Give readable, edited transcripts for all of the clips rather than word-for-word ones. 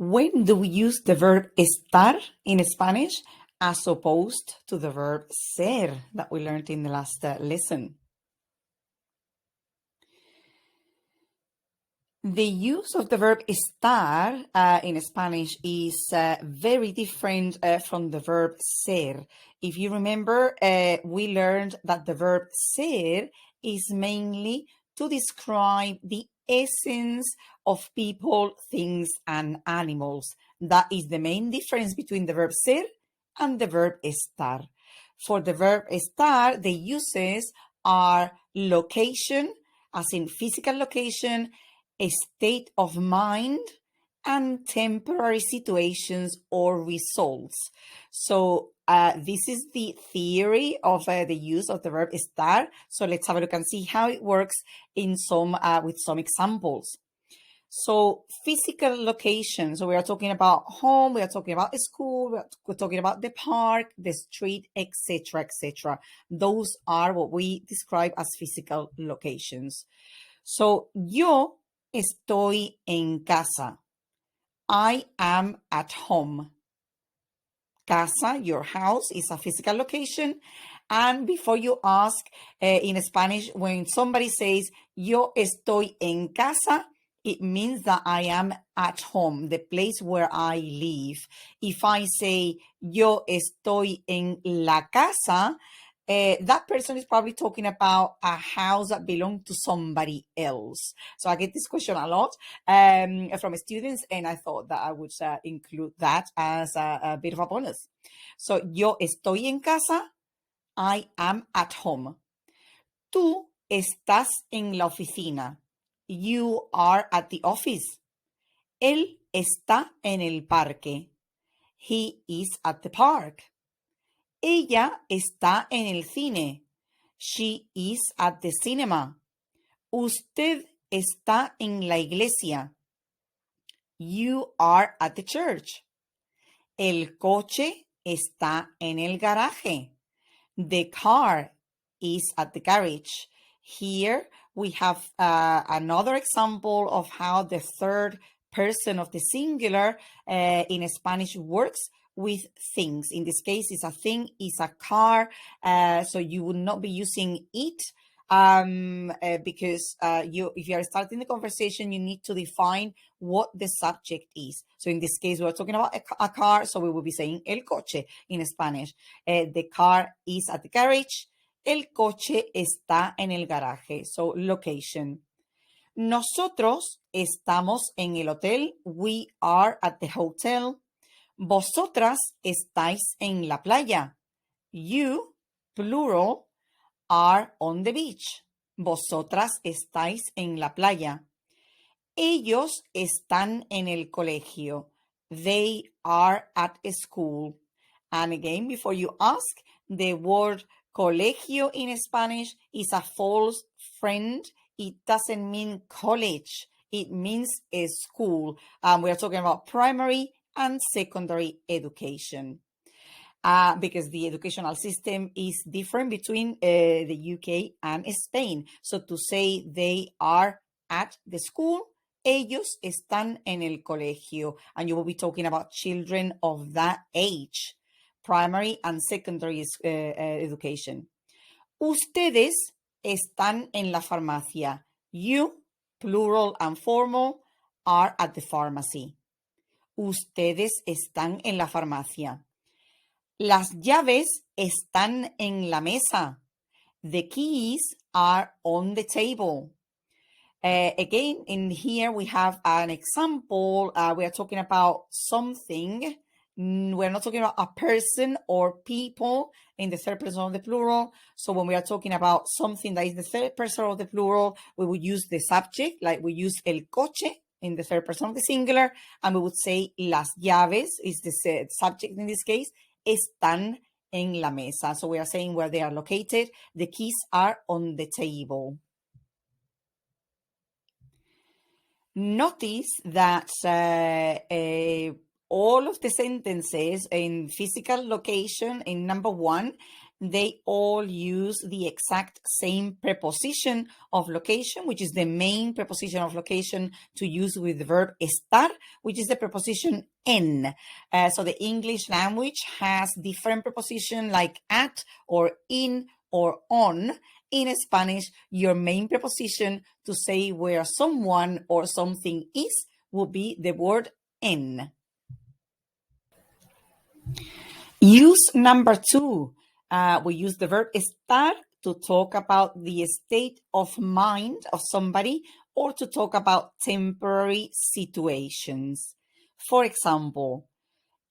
When do we use the verb estar in Spanish as opposed to the verb ser that we learned in the last lesson? The use of the verb estar in Spanish is very different from the verb ser. If you remember, we learned that the verb ser is mainly to describe the essence of people, things, and animals. That is the main difference between the verb ser and the verb estar. For the verb estar, the uses are location, as in physical location, a state of mind, and temporary situations or results. So this is the theory of the use of the verb estar. So let's have a look and see how it works in with some examples. So physical location. So we are talking about home, we are talking about a school, we're talking about the park, the street, etc., etc. Those are what we describe as physical locations. So yo estoy en casa. I am at home. Casa, your house, is a physical location. And before you ask, in Spanish, when somebody says yo estoy en casa, it means that I am at home, the place where I live. If I say yo estoy en la casa, that person is probably talking about a house that belongs to somebody else. So I get this question a lot from students, and I thought that I would include that as a bit of a bonus. So, yo estoy en casa, I am at home. Tú estás en la oficina. You are at the office. Él está en el parque. He is at the park. Ella está en el cine. She is at the cinema. Usted está en la iglesia. You are at the church. El coche está en el garaje. The car is at the garage. Here we have another example of how the third person of the singular in Spanish works with things. In this case, it's a thing, it's a car, so you would not be using it because if you are starting the conversation, you need to define what the subject is. So in this case, we're talking about a car, so we will be saying el coche in Spanish. The car is at the garage. El coche está en el garaje. So location. Nosotros estamos en el hotel. We are at the hotel. Vosotras estáis en la playa. You, plural, are on the beach. Vosotras estáis en la playa. Ellos están en el colegio. They are at a school. And again, before you ask, the word colegio in Spanish is a false friend. It doesn't mean college. It means a school. We are talking about primary and secondary education. Because the educational system is different between the UK and Spain. So to say they are at the school, ellos están en el colegio. And you will be talking about children of that age, primary and secondary education. Ustedes están en la farmacia. You, plural and formal, are at the pharmacy. Ustedes están en la farmacia. Las llaves están en la mesa. The keys are on the table. Again, in here we have an example. We are talking about something. We're not talking about a person or people in the third person of the plural. So when we are talking about something that is the third person of the plural, we would use the subject, like we use el coche in the third person of the singular, and we would say las llaves is the subject in this case, están en la mesa. So we are saying where they are located. The keys are on the table. Notice that all of the sentences in physical location in number one they all use the exact same preposition of location, which is the main preposition of location to use with the verb estar, which is the preposition en. So the English language has different preposition like at or in or on. In Spanish, your main preposition to say where someone or something is would be the word en. Use number 2. We use the verb estar to talk about the state of mind of somebody or to talk about temporary situations. For example,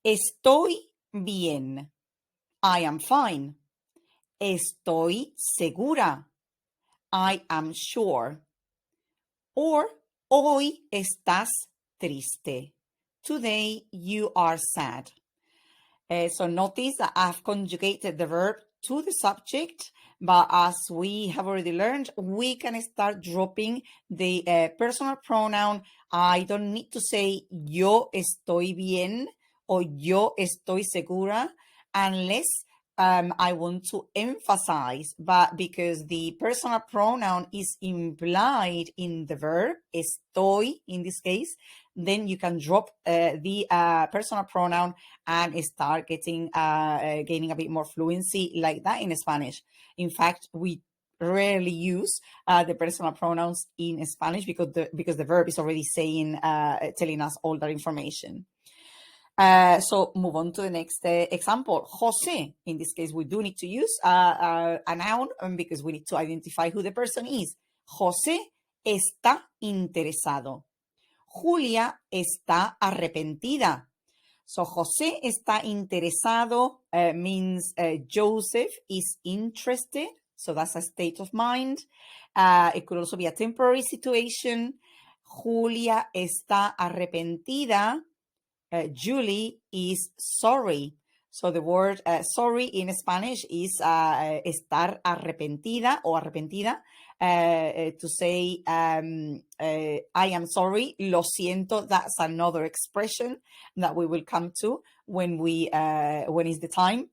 estoy bien. I am fine. Estoy segura. I am sure. Or hoy estás triste. Today you are sad. So notice that I've conjugated the verb to the subject, but as we have already learned, we can start dropping the personal pronoun. I don't need to say yo estoy bien or yo estoy segura unless I want to emphasize, but because the personal pronoun is implied in the verb, estoy in this case, then you can drop the personal pronoun and start getting gaining a bit more fluency like that in Spanish. In fact, we rarely use the personal pronouns in Spanish because the verb is already saying telling us all that information. So move on to the next example. Jose. In this case, we do need to use a noun because we need to identify who the person is. José está interesado. Julia está arrepentida. So José está interesado means Joseph is interested. So that's a state of mind. It could also be a temporary situation. Julia está arrepentida. Julie is sorry. So the word sorry in Spanish is estar arrepentida o arrepentida. To say I am sorry, lo siento, that's another expression that we will come to when is the time.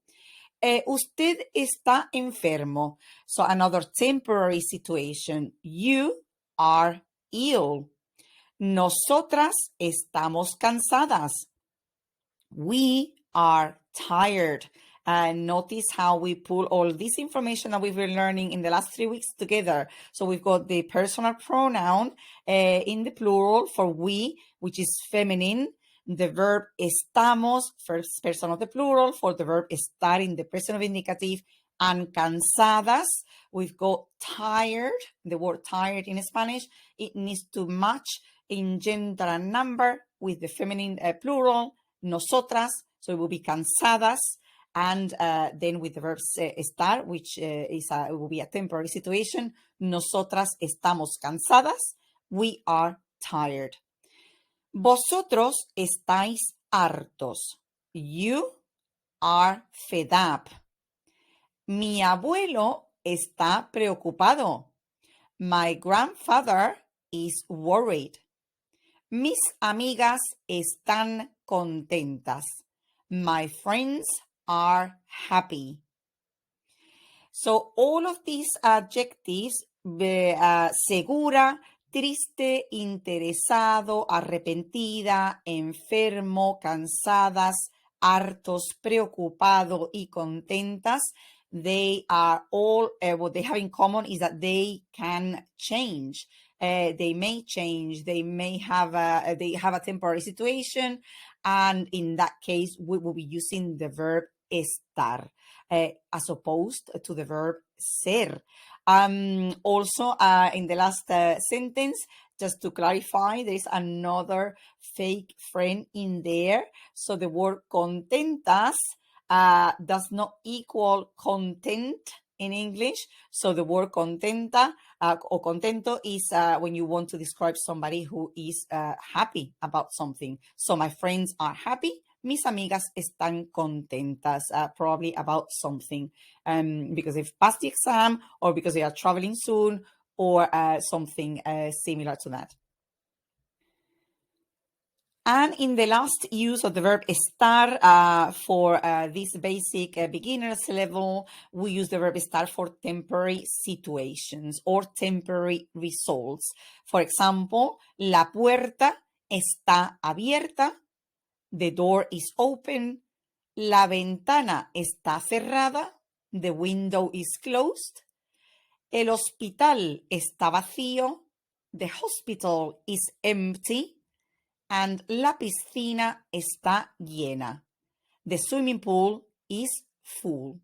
Usted está enfermo. So another temporary situation. You are ill. Nosotras estamos cansadas. We are tired. Notice how we pull all this information that we've been learning in the last 3 weeks together. So we've got the personal pronoun in the plural for we, which is feminine. The verb estamos, first person of the plural, for the verb estar in the present of indicative, and cansadas. We've got tired, the word tired in Spanish. It needs to match in gender and number with the feminine plural, nosotras, so it will be cansadas, and then with the verb estar, which it will be a temporary situation, nosotras estamos cansadas, we are tired. Vosotros estáis hartos. You are fed up. Mi abuelo está preocupado. My grandfather is worried. Mis amigas están contentas. My friends are happy. So all of these adjectives, segura, triste, interesado, arrepentida, enfermo, cansadas, hartos, preocupado y contentas, they are all, what they have in common is that they can change. They may change. They may have a temporary situation, and in that case, we will be using the verb estar as opposed to the verb ser. Also, in the last sentence, just to clarify, there is another fake friend in there. So the word contentas does not equal content in English. So the word contenta or contento is when you want to describe somebody who is happy about something. So my friends are happy. Mis amigas están contentas, probably about something, because they've passed the exam or because they are traveling soon or something similar to that. And in the last use of the verb estar for this basic beginner's level, we use the verb estar for temporary situations or temporary results. For example, la puerta está abierta, the door is open, la ventana está cerrada, the window is closed, el hospital está vacío, the hospital is empty, and la piscina está llena. The swimming pool is full.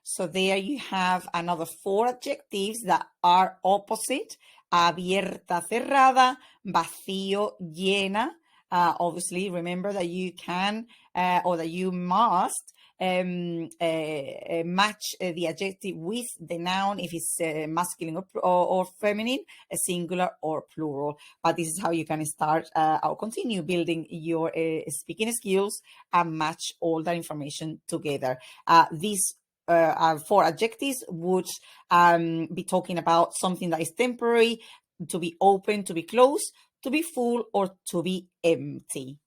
So there you have another 4 adjectives that are opposite. Abierta, cerrada, vacío, llena. Obviously, remember that you can or that you must match the adjective with the noun if it's masculine or feminine, singular or plural. But this is how you can start or continue building your speaking skills and match all that information together. These 4 adjectives would be talking about something that is temporary, to be open, to be closed, to be full, or to be empty.